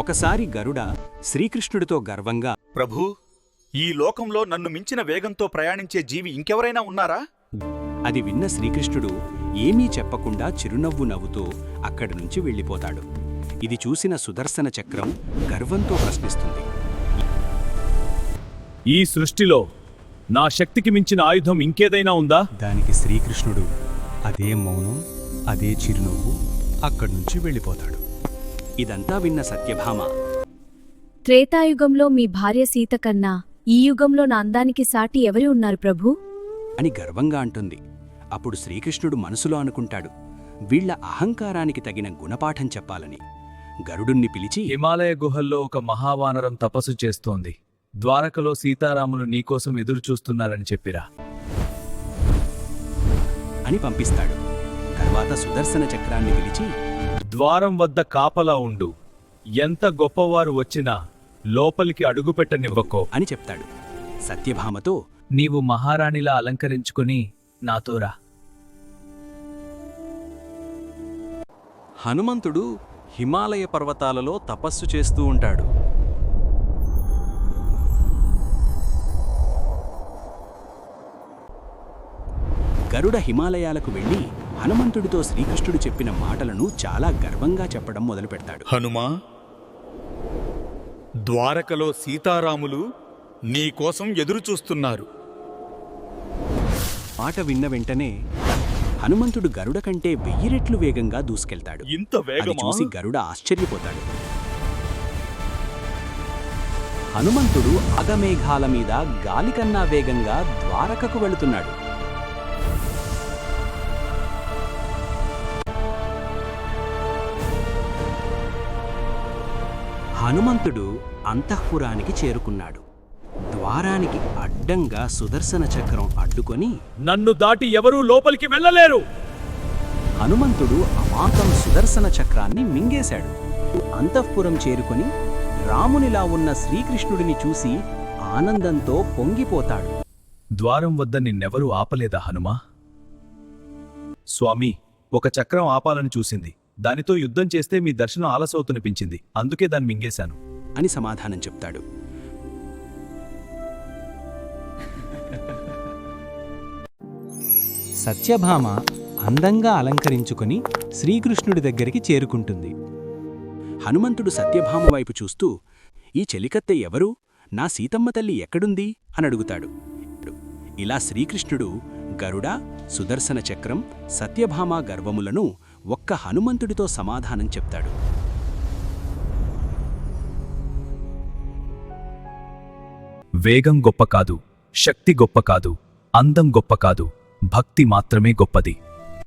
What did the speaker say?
ఒకసారి గరుడ శ్రీకృష్ణుడితో గర్వంగా, ప్రభూ, ఈ లోకంలో నన్ను మించిన వేగంతో ప్రయాణించే జీవి ఇంకెవరైనా ఉన్నారా? అది విన్న శ్రీకృష్ణుడు ఏమీ చెప్పకుండా చిరునవ్వు నవ్వుతూ అక్కడి నుంచి వెళ్ళిపోతాడు. ఇది చూసిన సుదర్శన చక్రం గర్వంతో ప్రశ్నిస్తుంది. ఈ సృష్టిలో నా శక్తికి మించిన ఆయుధం ఇంకేదైనా ఉందా? దానికి శ్రీకృష్ణుడు అదే మౌనం, అదే చిరునవ్వు అక్కడి నుంచి వెళ్ళిపోతాడు. ఇదంతా విన్న సత్యభామ, త్రేతాయుగంలో మీ భార్య సీత కన్నా ఈ యుగంలో నా అందానికి సాటి ఎవరి ఉన్నారు ప్రభూ? అని గర్వంగా అంటుంది. అప్పుడు శ్రీకృష్ణుడు మనసులో అనుకుంటాడు, వీళ్ల అహంకారానికి తగిన గుణపాఠం చెప్పాలని. గరుడుణ్ణి పిలిచి, హిమాలయ గుహల్లో ఒక మహావానరం తపస్సు చేస్తోంది. ద్వారకలో సీతారాములు నీకోసం ఎదురుచూస్తున్నారని చెప్పిరా అని పంపిస్తాడు. తర్వాత సుదర్శన చక్రాన్ని పిలిచి, ద్వారం వద్ద కాపలా ఉండు. ఎంత గొప్పవారు వచ్చినా లోపలికి అడుగుపెట్టనివ్వకో అని చెప్తాడు. సత్యభామతో, నీవు మహారాణిలా అలంకరించుకుని నాతోరా. హనుమంతుడు హిమాలయ పర్వతాలలో తపస్సు చేస్తూ ఉంటాడు. గరుడ హిమాలయాలకు వెళ్లి హనుమంతుడితో శ్రీకృష్ణుడు చెప్పిన మాటలను చాలా గర్వంగా చెప్పడం మొదలుపెడతాడు. హనుమా, ద్వారకలో సీతారాములు నీకోసం ఎదురుచూస్తున్నారు. మాట విన్న వెంటనే హనుమంతుడు గరుడ కంటే 1000 రెట్లు వేగంగా దూసుకెళ్తాడు. ఇంత అది వేగమా? చూసి గరుడ ఆశ్చర్యపోతాడు. హనుమంతుడు అగమేఘాల మీద గాలికన్నా వేగంగా ద్వారకకు వెళుతున్నాడు. హనుమంతుడు అంతఃపురానికి చేరుకున్నాడు. ద్వారానికి అడ్డంగా సుదర్శన చక్రం అడ్డుకొని నన్ను దాటి ఎవరూ లోపలికి వెళ్ళలేరు. హనుమంతుడు అమాంతం సుదర్శన చక్రాన్ని మింగేశాడు. అంతఃపురం చేరుకొని రామునిలా ఉన్న శ్రీకృష్ణుడిని చూసి ఆనందంతో పొంగిపోతాడు. ద్వారం వద్ద నిన్నెవరూ ఆపలేదా హనుమా? స్వామి, ఒక చక్రం ఆపాలని చూసింది. దానితో యుద్ధం చేస్తే మీ దర్శనం ఆలసవుతునిపించింది. అందుకే దాన్ని మింగేశాను అని సమాధానం చెప్తాడు. సత్యభామ అందంగా అలంకరించుకొని శ్రీకృష్ణుడి దగ్గరికి చేరుకుంటుంది. హనుమంతుడు సత్యభామ వైపు చూస్తూ, ఈ చెలికత్తె ఎవరు? నా సీతమ్మ తల్లి ఎక్కడుంది అని అడుగుతాడు. ఇలా శ్రీకృష్ణుడు గరుడ, సుదర్శన చక్రం, సత్యభామ గర్వములను ఒక్క హనుమంతుడితో సమాధానం చెప్తాడు. వేగం గొప్ప కాదు, శక్తి గొప్ప కాదు, అందం గొప్ప కాదు, భక్తి మాత్రమే గొప్పది.